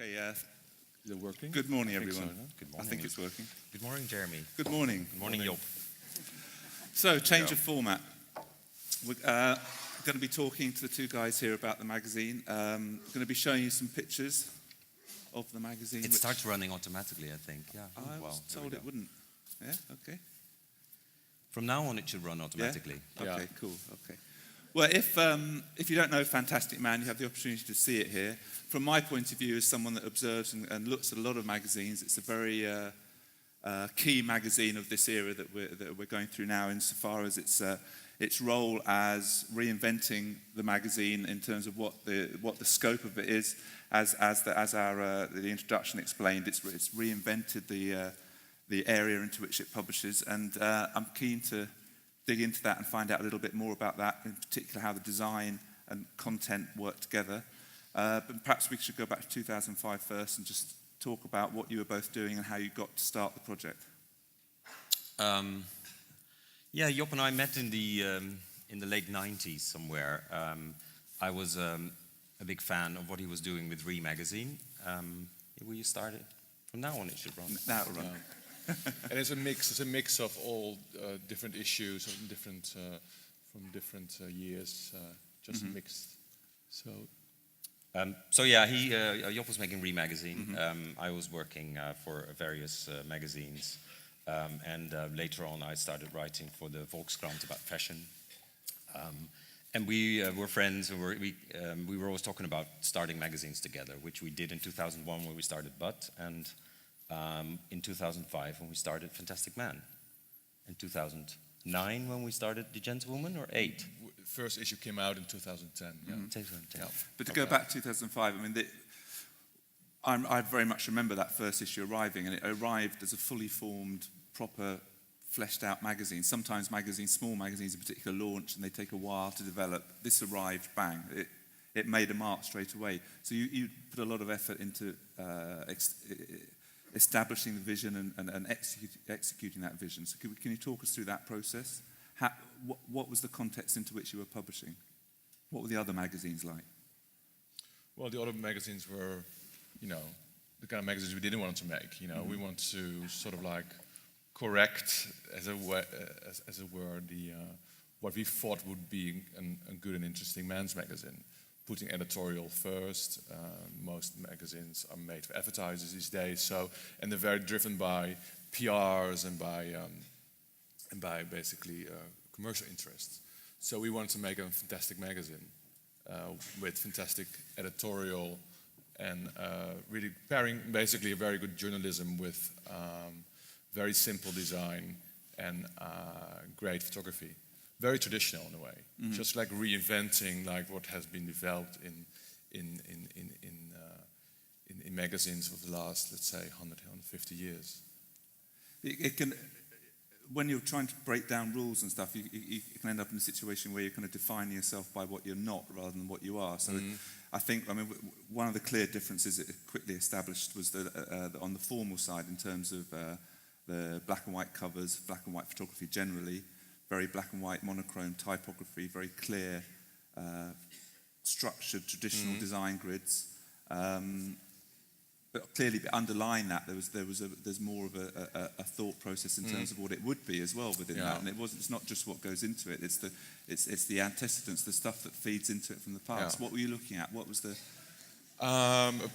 Okay, Is it working? good morning, I think everyone. so, no? Good I morning. think it's working. Good morning, Jeremy. Good morning. Good morning, Job. So, change of format. We're going to be talking to the two guys here about the magazine. Going to be showing you some pictures of the magazine. It starts running automatically, I think. Yeah. I was told it wouldn't. Yeah, okay. From now on, it should run automatically. Yeah? Okay, cool. Okay. Well, if you don't know Fantastic Man, you have the opportunity to see it here. From my point of view, as someone that observes and looks at a lot of magazines, it's a very key magazine of this era that we're going through now, insofar as its role as reinventing the magazine in terms of what the scope of it is. As the introduction explained, it's reinvented the area into which it publishes, and I'm keen to dig into that and find out a little bit more about that, in particular how the design and content work together. But perhaps we should go back to 2005 first and just talk about what you were both doing and how you got to start the project. Job and I met in the late 90s somewhere. I was a big fan of what he was doing with Re magazine. Will you start it? From now on, it should run. Now it'll run. And it's a mix of all different issues from different years, just mixed. Job was making Re magazine. I was working for various magazines, and later on I started writing for the Volkskrant about fashion. And we were friends, and we were always talking about starting magazines together, which we did in 2001 when we started Butt, and in 2005 when we started Fantastic Man. In 2009 when we started The Gentlewoman, or 8? First issue came out in 2010. Yeah. 2010. Yeah. But to go back to 2005, I mean, I very much remember that first issue arriving, and it arrived as a fully formed, proper, fleshed-out magazine. Sometimes small magazines in particular, launch and they take a while to develop. This arrived, bang. It made a mark straight away. So you put a lot of effort into establishing the vision and executing that vision. So can you talk us through that process? What was the context into which you were publishing? What were the other magazines like? Well, the other magazines were, the kind of magazines we didn't want to make. We want to sort of like correct, as it were, what we thought would be a good and interesting men's magazine. Putting editorial first. Most magazines are made for advertisers these days, and they're very driven by PRs and by basically commercial interests. So we wanted to make a fantastic magazine with fantastic editorial and really pairing basically a very good journalism with very simple design and great photography. Very traditional in a way, just like reinventing like what has been developed in magazines of the last, let's say, 150 years. It can, when you're trying to break down rules and stuff, you can end up in a situation where you're kind of defining yourself by what you're not rather than what you are. So I mean, one of the clear differences it quickly established was that on the formal side, in terms of the black and white covers, black and white photography generally, very black and white monochrome typography, very clear, structured, traditional design grids. But clearly, underlying that, there's more of a thought process in terms of what it would be as well within that. And it's not just what goes into it; it's the antecedents, the stuff that feeds into it from the past. Yeah. What were you looking at? What was the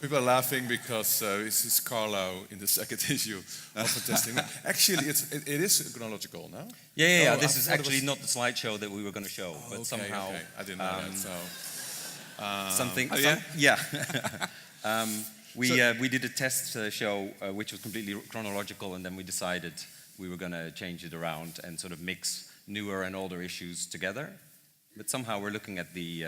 People are laughing because this is Carlo in the second issue of Fantastic Man. Actually, it is chronological, no? Yeah. This is actually not the slideshow that we were going to show, but somehow I didn't know that. So something. We did a test show which was completely chronological, and then we decided we were going to change it around and sort of mix newer and older issues together. But somehow we're looking at the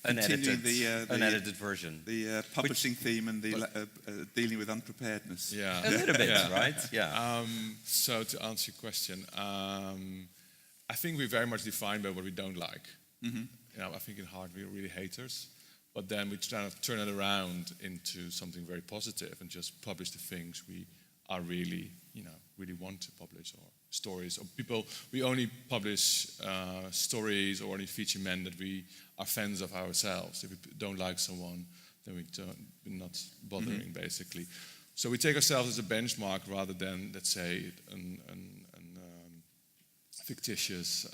unedited version. The publishing theme and the dealing with unpreparedness. Yeah. A little bit, right? Yeah. So to answer your question, I think we're very much defined by what we don't like. I think in heart we're really haters. But then we try to turn it around into something very positive and just publish the things we are really want to publish, or stories, or people. We only publish stories or only feature men that we are fans of ourselves. If we don't like someone, then we're not bothering basically. So we take ourselves as a benchmark rather than, let's say, an fictitious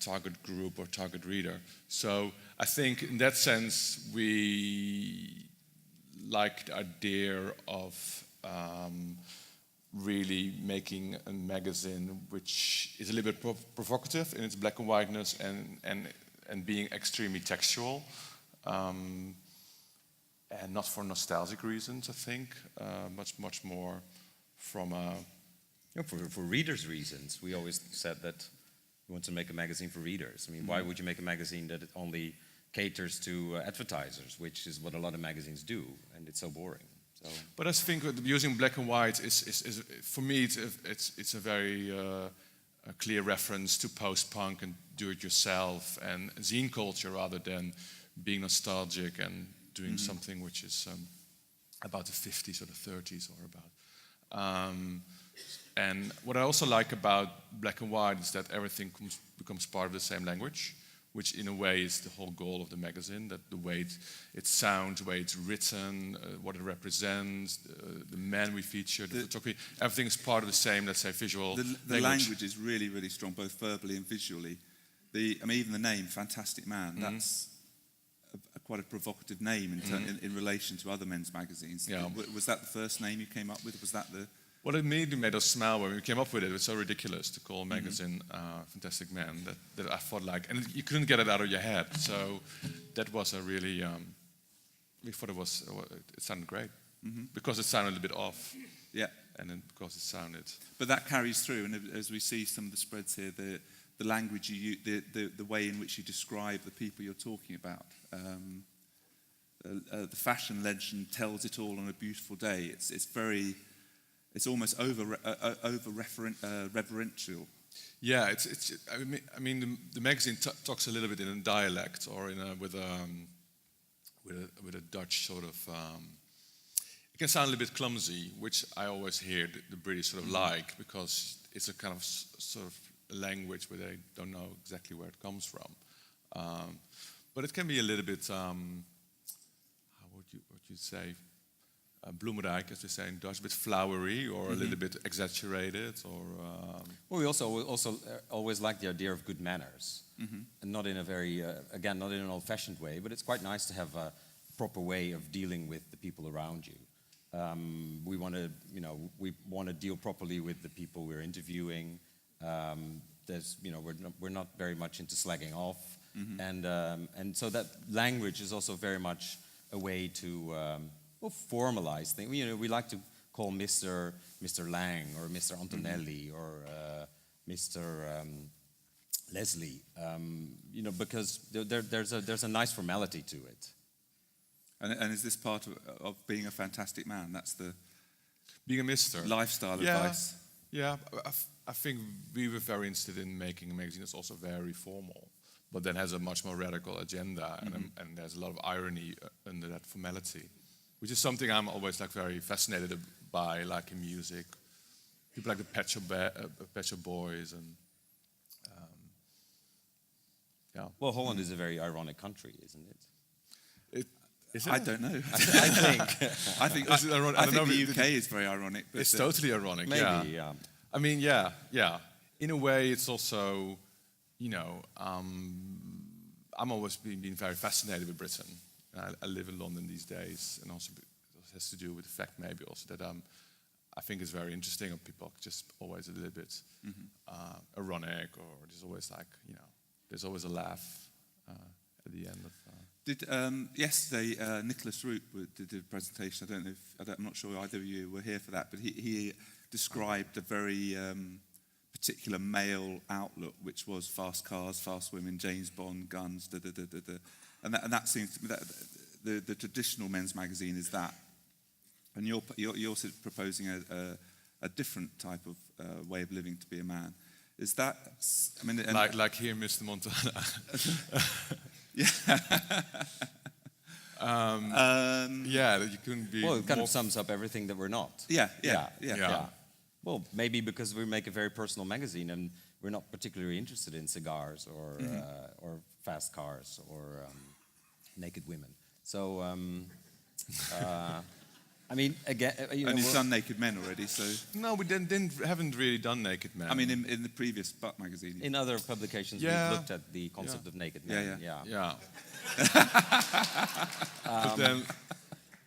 target group or target reader. So I think in that sense we like the idea of really making a magazine which is a little bit provocative in its black and whiteness and being extremely textual, and not for nostalgic reasons, I think, much more from a... For readers' reasons. We always said that we want to make a magazine for readers. I mean, why would you make a magazine that only caters to advertisers, which is what a lot of magazines do, and it's so boring. So. But I think using black and white is for me it's a very a clear reference to post-punk and do-it-yourself and zine culture rather than being nostalgic and doing something which is about the 50s or the 30s or about. And what I also like about black and white is that everything becomes part of the same language, which in a way is the whole goal of the magazine, that the way it sounds, the way it's written, what it represents, the men we feature, the photography, everything is part of the same, let's say, visual the language is really, really strong, both verbally and visually. Even the name, Fantastic Man, that's quite a provocative name in relation to other men's magazines. Yeah. Was that the first name you came up with? Was that the... Well, it made us smile when we came up with it. It was so ridiculous to call a magazine Fantastic Man that I thought like, and you couldn't get it out of your head. So that was a really, we thought it sounded great because it sounded a bit off. Yeah. And then because it sounded. But that carries through, and as we see some of the spreads here, the language you use, the way in which you describe the people you're talking about. The fashion legend tells it all on a beautiful day. It's almost reverential. Yeah, I mean the magazine talks a little bit in a dialect or with a Dutch sort of. It can sound a little bit clumsy, which I always hear the British sort of like, because it's a kind of sort of language where they don't know exactly where it comes from. But it can be a little bit, how would you say, bloemrijk, as they say in Dutch, a bit flowery or a little bit exaggerated, or. Well, we also always like the idea of good manners, and not in a very again, not in an old-fashioned way, but it's quite nice to have a proper way of dealing with the people around you. We want to deal properly with the people we're interviewing. We're not very much into slagging off, and so that language is also very much a way to formalize things. We like to call Mr. Lang or Mr. Antonelli or Mr. Leslie, because there's a nice formality to it. And is this part of being a fantastic man? That's the being a mister lifestyle advice. Yeah, I think we were very interested in making a magazine that's also very formal, but then has a much more radical agenda, and there's a lot of irony under that formality, which is something I'm always like very fascinated by, like in music, people like the Pet Shop Boys, and yeah. Well, Holland is a very ironic country, isn't it? Is it? I don't know. I think I think the UK is very ironic. But it's totally ironic. Maybe, yeah. I mean, yeah. In a way, it's also, I'm always been very fascinated with Britain. I live in London these days, and also it has to do with the fact maybe also that I think it's very interesting, and people just always a little bit ironic, or there's always like, there's always a laugh at the end of. Yesterday, Nicholas Root did a presentation. I'm not sure either of you were here for that, but he described a very particular male outlook, which was fast cars, fast women, James Bond, guns, and that seems to me that the traditional men's magazine is that, and you're also proposing a different type of way of living to be a man. Is that? I mean, like here, Mr. Montana. Yeah. Yeah, that you couldn't be. Well, it kind of sums up everything that we're not. Yeah. Well, maybe because we make a very personal magazine and we're not particularly interested in cigars or fast cars or naked women. So, I mean, again, you And know, you've done Naked Men already, so... No, we haven't really done Naked Men. I mean, in the previous Butt magazine. in other publications, Yeah. we've looked at the concept of naked men. Yeah.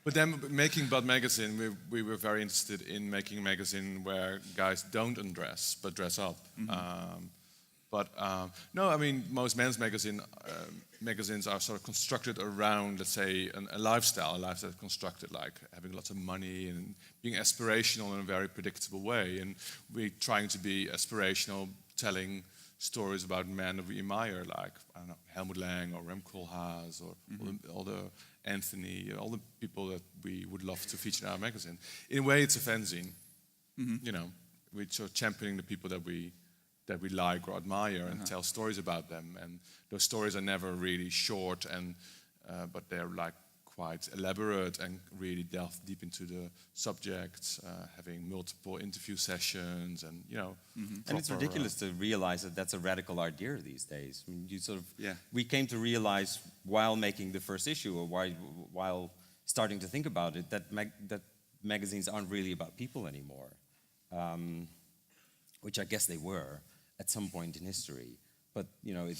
But then making Bud magazine, we were very interested in making a magazine where guys don't undress but dress up. No, I mean most men's magazines are sort of constructed around, let's say, a lifestyle constructed like having lots of money and being aspirational in a very predictable way. And we're trying to be aspirational, telling stories about men that we admire, like I don't know, Helmut Lang or Rem Koolhaas or all the Anthony, all the people that we would love to feature in our magazine. In a way, it's a fanzine. You know, we're sort of championing the people that we like or admire and tell stories about them. And those stories are never really short, and but they're like quite elaborate and really delve deep into the subjects, having multiple interview sessions, and you know. And it's ridiculous to realize that that's a radical idea these days. I mean, you sort of, Yeah. we came to realize while making the first issue, or while starting to think about it, that magazines aren't really about people anymore, which I guess they were at some point in history. But you know,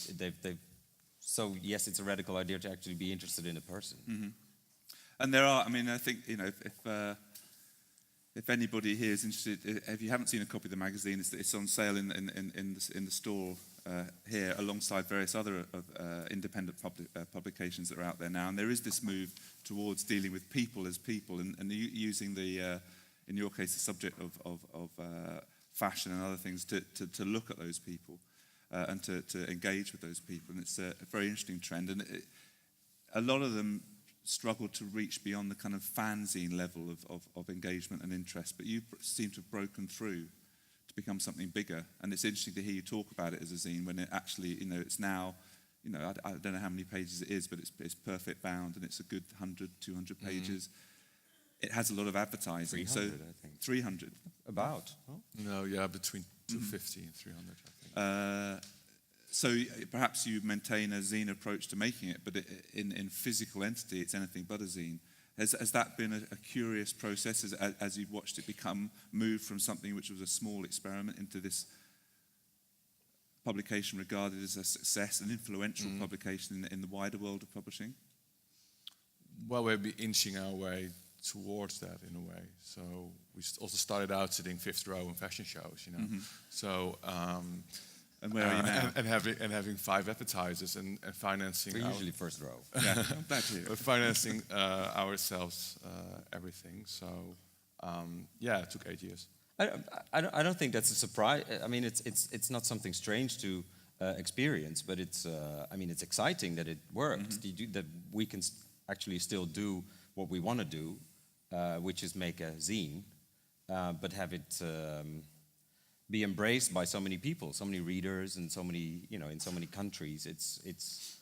so yes, it's a radical idea to actually be interested in a person. And there are, I mean, I think, you know, if anybody here is interested, if you haven't seen a copy of the magazine, it's on sale in the store here, alongside various other independent publications that are out there now. And there is this move towards dealing with people as people, and using the, in your case, the subject of fashion and other things to look at those people and to engage with those people. And it's a very interesting trend. And a lot of them struggle to reach beyond the kind of fanzine level of engagement and interest, but you seem to have broken through to become something bigger. And it's interesting to hear you talk about it as a zine when it actually, you know, it's now, you know, I don't know how many pages it is, but it's perfect bound, and it's a good 100, 200 pages. It has a lot of advertising. 300, so I think. 300. About. Huh? No, yeah, between 250 and 300, I think. So perhaps you maintain a zine approach to making it, but in physical entity, it's anything but a zine. Has that been a curious process as you've watched it move from something which was a small experiment into this publication regarded as a success, an influential publication in the wider world of publishing? Well, we'll be inching our way towards that in a way. So we also started out sitting fifth row in fashion shows, you know. So. And where are you now? And having 5 advertisers and financing. We're usually first row. Yeah, I'm glad to hear it. We're financing ourselves everything. So yeah, it took 8 years. I don't think that's a surprise. I mean, it's not something strange to experience, but it's I mean, it's exciting that it works. That we can actually still do what we want to do, which is make a zine, but have it be embraced by so many people, so many readers, and so many, you know, in so many countries. It's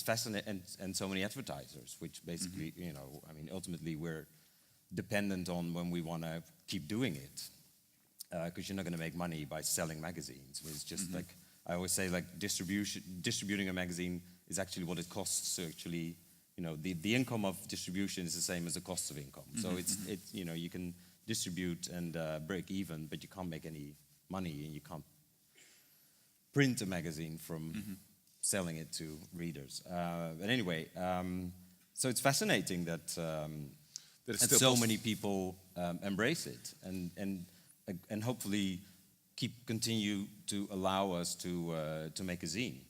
fascinating, and so many advertisers, which basically, you know, I mean, ultimately we're dependent on when we want to keep doing it, because you're not going to make money by selling magazines. It's just like I always say, like distributing a magazine is actually what it costs to actually, you know, the income of distribution is the same as the cost of income. So it's you know, you can distribute and break even, but you can't make any money, and you can't print a magazine from selling it to readers. But anyway, so it's fascinating that so many people embrace it, and hopefully continue to allow us to make a zine.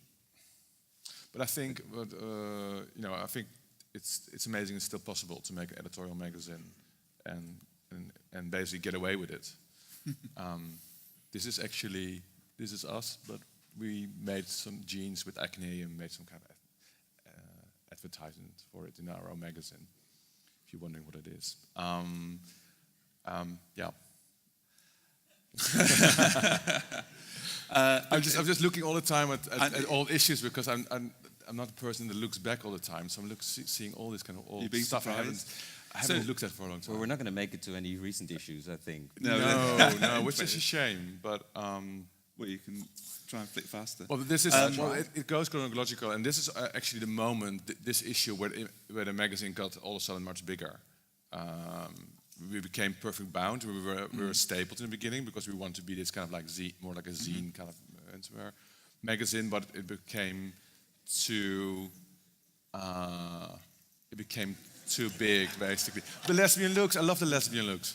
But I think, you know, I think it's amazing it's still possible to make an editorial magazine and basically get away with it. This is us, but we made some jeans with acne and made some kind of advertisement for it in our own magazine, if you're wondering what it is. Yeah. I'm just looking all the time at all issues, because I'm not a person that looks back all the time, so I'm seeing all this kind of old stuff I haven't looked at for a long time. Well, we're not going to make it to any recent issues, I think. No, which is a shame. But Well, you can try and flick faster. Well, this is it goes chronological, and this is actually the moment, this issue where the magazine got all of a sudden much bigger. We became perfect bound. We were stapled in the beginning because we wanted to be this kind of like more like a zine kind of menswear magazine, but it became too big, basically. The lesbian looks, I love the lesbian looks.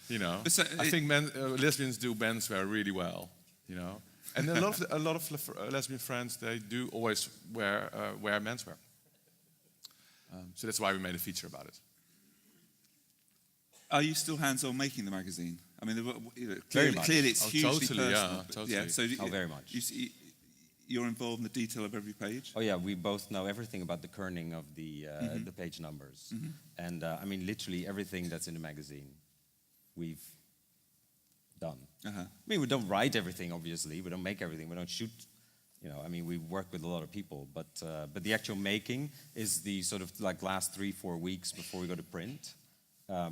You know, I think lesbians do menswear really well. You know, and a lot of lesbian friends, they do always wear menswear. So that's why we made a feature about it. Are you still hands-on making the magazine? I mean, Very much. clearly it's hugely totally, personal. yeah, totally. Yeah, so very much. You're involved in the detail of every page? Oh yeah, we both know everything about the kerning of the page numbers. And I mean, literally everything that's in the magazine, we've done. I mean, we don't write everything, obviously. We don't make everything. We don't shoot. You know, I mean, we work with a lot of people, but the actual making is the sort of like last 3-4 weeks before we go to print.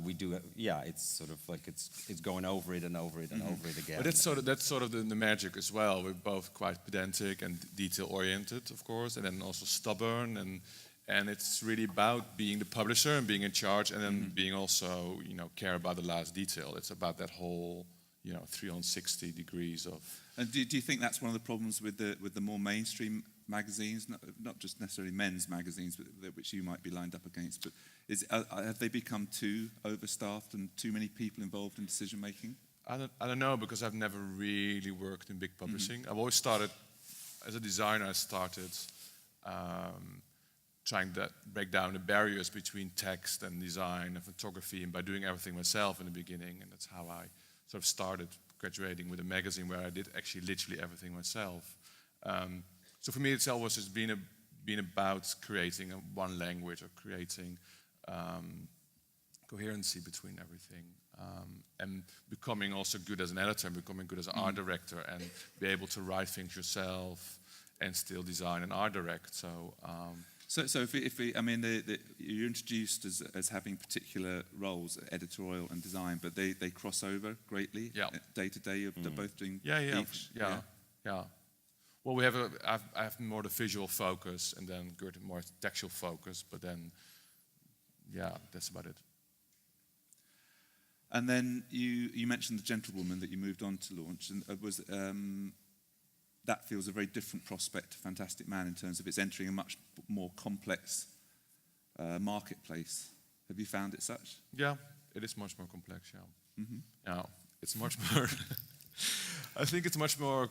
We do it. Yeah, it's sort of like it's going over it and over it and over it again. But that's sort of the magic as well. We're both quite pedantic and detail oriented, of course, and then also stubborn, and it's really about being the publisher and being in charge, and then being also, you know, care about the last detail. It's about that whole, you know, 360 degrees of. And do you think that's one of the problems with the more mainstream magazines, not just necessarily men's magazines, but which you might be lined up against, but have they become too overstaffed and too many people involved in decision making? I don't know, because I've never really worked in big publishing. I've always started as a designer. I started trying to break down the barriers between text and design and photography, and by doing everything myself in the beginning, and that's how I sort of started graduating with a magazine where I did actually literally everything myself. So for me, it's always just been about creating one language, or creating coherency between everything, and becoming also good as an editor, and becoming good as an art director, and be able to write things yourself and still design and art direct. So if we, I mean, you're introduced as having particular roles, editorial and design, but they cross over greatly. Day to day. They're both doing each. Yeah. Well, I have more the visual focus, and then Gert more textual focus, but then, yeah, that's about it. And then you mentioned The Gentlewoman that you moved on to launch, and that feels a very different prospect to Fantastic Man in terms of it's entering a much more complex marketplace. Have you found it such? Yeah, it is much more complex, yeah. Yeah, it's much more, I think it's much more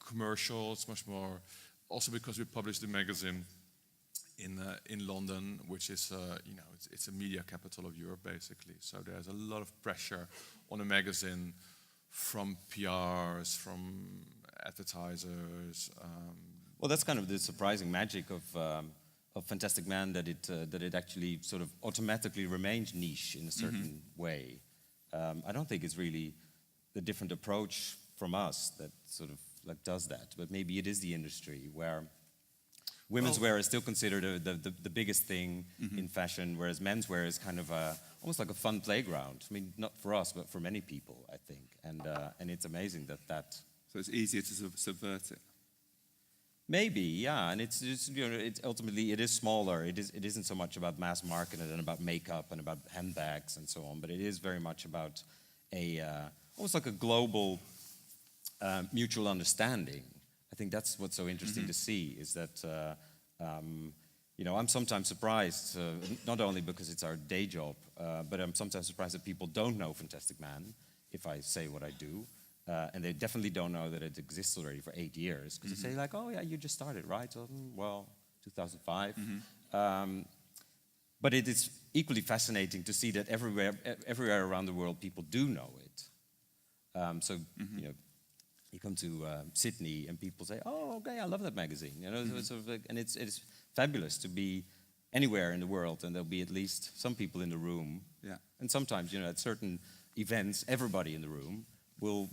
commercial, it's much more, also because we published the magazine in London, which is, you know, it's a media capital of Europe, basically. So there's a lot of pressure on a magazine from PRs, from advertisers. Well, that's kind of the surprising magic of Fantastic Man, that it actually sort of automatically remains niche in a certain way. I don't think it's really the different approach from us that sort of like does that, but maybe it is the industry where women's wear is still considered the biggest thing in fashion, whereas menswear is kind of almost like a fun playground. I mean, not for us, but for many people, I think. And it's amazing that. So it's easier to subvert it. Maybe, yeah, and it's you know, it's ultimately it is smaller. It isn't so much about mass market and about makeup and about handbags and so on, but it is very much about almost like a global mutual understanding. I think that's what's so interesting to see, is that you know, I'm sometimes surprised, not only because it's our day job, but I'm sometimes surprised that people don't know Fantastic Man if I say what I do. And they definitely don't know that it exists already for 8 years. Because they say like, oh yeah, you just started, right? So, well, 2005. But it is equally fascinating to see that everywhere around the world, people do know it. You know, you come to Sydney and people say, oh, okay, I love that magazine. You know, it's sort of like, and it's fabulous to be anywhere in the world, and there'll be at least some people in the room. Yeah. And sometimes, you know, at certain events, everybody in the room will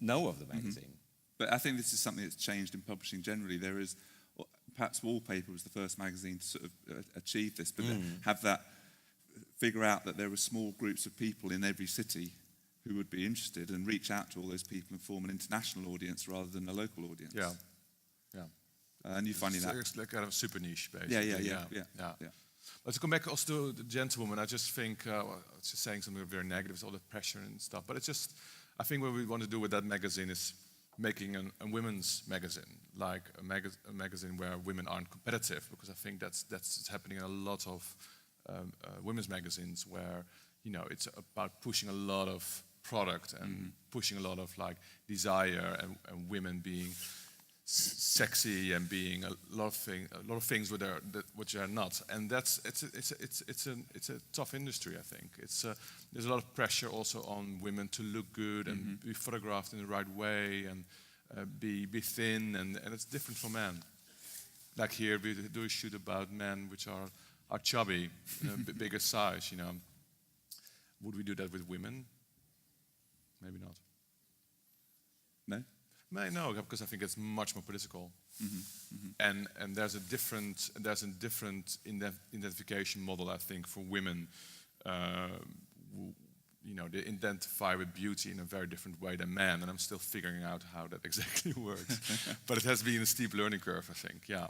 know of the magazine. But I think this is something that's changed in publishing generally. There is, perhaps Wallpaper was the first magazine to sort of achieve this, but have that, figure out that there were small groups of people in every city who would be interested and reach out to all those people and form an international audience rather than a local audience. Yeah, yeah. And you're finding that? It's like kind of super niche, basically. Yeah. But to come back also to the gentlewoman, I just think, I was just saying something very negative, it's all the pressure and stuff, but it's just, I think what we want to do with that magazine is making a women's magazine, like a magazine where women aren't competitive, because I think that's happening in a lot of women's magazines where, you know, it's about pushing a lot of product and pushing a lot of like desire and women being sexy and being a lot of things which are not, and it's a tough industry. I think there's a lot of pressure also on women to look good and be photographed in the right way and be thin, and it's different for men. Like here we do a shoot about men which are chubby, you know, bigger size. You know, would we do that with women? Maybe not. No. No, because I think it's much more political, and there's a different identification model, I think, for women. Who, you know, they identify with beauty in a very different way than men, and I'm still figuring out how that exactly works. But it has been a steep learning curve, I think. Yeah,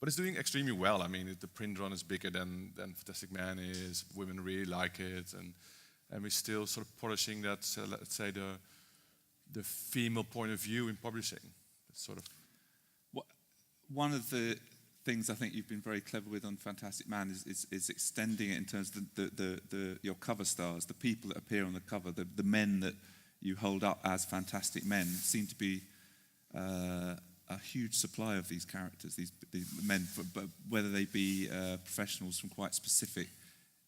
but it's doing extremely well. I mean, the print run is bigger than Fantastic Man is. Women really like it, and we're still sort of polishing that. Let's say the female point of view in publishing. That's sort of one of the things I think you've been very clever with on Fantastic Man is extending it in terms of your cover stars, the people that appear on the cover, the men that you hold up as fantastic men seem to be a huge supply of these characters, these men, but whether they be professionals from quite specific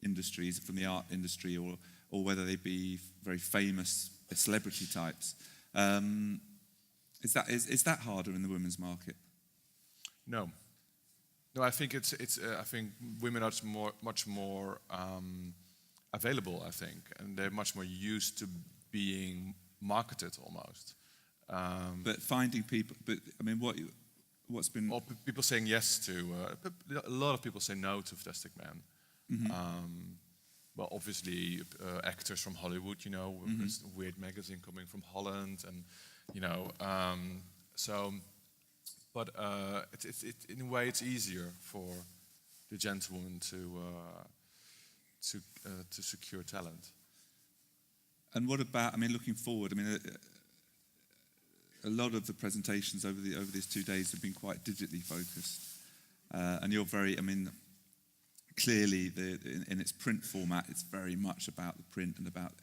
industries, from the art industry, or whether they be very famous celebrity types. Is that harder in the women's market? No, I think I think women are much more available. I think, and they're much more used to being marketed almost. But finding people. But I mean, what's been? Well, people saying yes to. A lot of people say no to Fantastic Man. Well, obviously, actors from Hollywood, you know, this weird magazine coming from Holland, and you know, so. But in a way, it's easier for the gentlewoman to secure talent. And what about? I mean, looking forward. I mean, a lot of the presentations over these 2 days have been quite digitally focused, and you're very. I mean. Clearly, in its print format, it's very much about the print and about.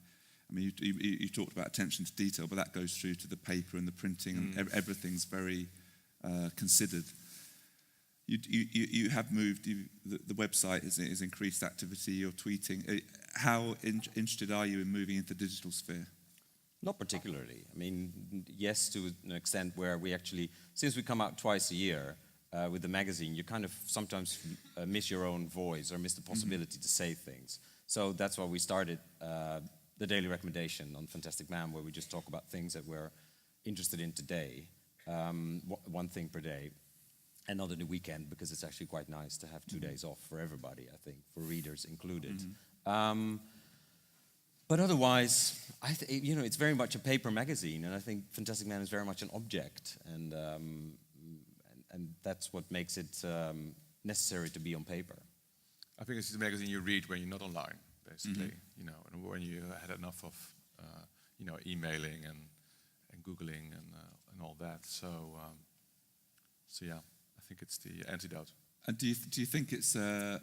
I mean, you talked about attention to detail, but that goes through to the paper and the printing, and everything's very considered. You have moved. The website is increased activity. You're tweeting. How interested are you in moving into the digital sphere? Not particularly. I mean, yes, to an extent where we actually, since we come out twice a year. With the magazine, you kind of sometimes miss your own voice or miss the possibility to say things. So that's why we started the daily recommendation on Fantastic Man, where we just talk about things that we're interested in today, one thing per day, and not in the weekend, because it's actually quite nice to have 2 days off for everybody, I think, for readers included. But otherwise, you know, it's very much a paper magazine, and I think Fantastic Man is very much an object, and that's what makes it necessary to be on paper. I think it's the magazine you read when you're not online, basically. You know, and when you had enough of, you know, emailing and googling and all that. So yeah, I think it's the antidote. And do you think it's a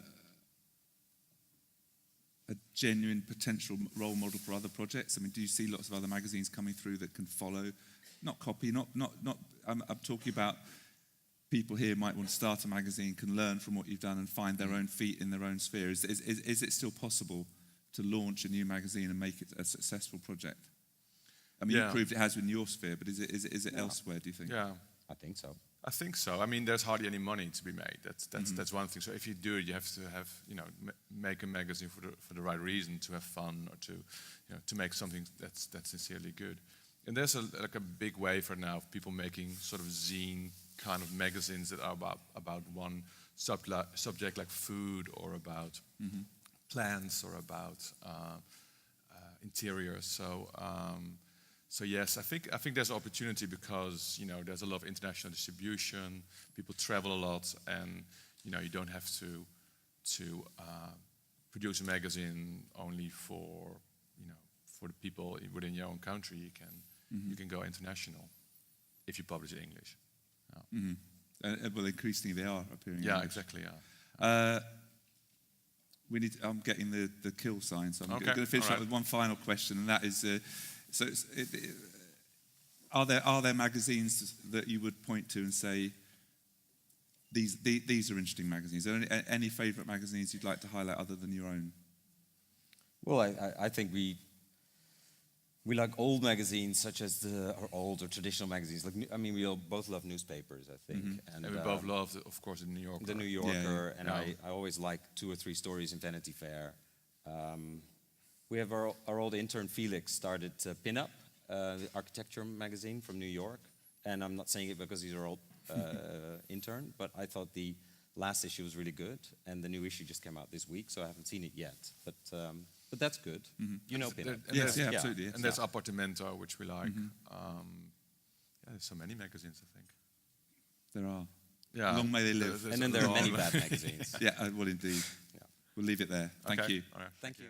genuine potential role model for other projects? I mean, do you see lots of other magazines coming through that can follow, not copy, not? I'm talking about. People here might want to start a magazine, can learn from what you've done and find their own feet in their own sphere. Is it still possible to launch a new magazine and make it a successful project? I mean, you proved it has in your sphere, but is it elsewhere, do you think? Yeah. I think so. I think so. I mean, there's hardly any money to be made. That's one thing. So if you do it, you have to have, you know, make a magazine for the right reason, to have fun, or to, you know, to make something that's sincerely good. And there's a big wave right now of people making sort of zine kind of magazines that are about one subject, like food, or about plants, or about interiors. So yes, I think there's opportunity because there's a lot of international distribution. People travel a lot, and you don't have to produce a magazine only for the people within your own country. You can go international if you publish in English. Well, increasingly they are appearing. Yeah, in English. exactly. Yeah. I'm getting the kill sign, so I'm Okay, going to finish all up right. with one final question, and that is: are there magazines that you would point to and say these are interesting magazines? Are there any favourite magazines you'd like to highlight other than your own? Well, I think we like old magazines, such as or old or traditional magazines. We all both love newspapers, I think. And we both love, of course, the New Yorker. The New Yorker, Yeah. and I always like 2 or 3 stories in Vanity Fair. We have our old intern Felix started Pin Up, the architecture magazine from New York. And I'm not saying it because he's our old intern, but I thought the last issue was really good, and the new issue just came out this week, so I haven't seen it yet. But that's good. You know Pin Up. Yes, absolutely. Yes. And there's Appartamento, which we like. There's so many magazines, I think. There are. Yeah. Long may they live. And then there are many bad magazines. Yeah, well, indeed. Yeah. We'll leave it there. Thank Okay. you. All right. Thank you.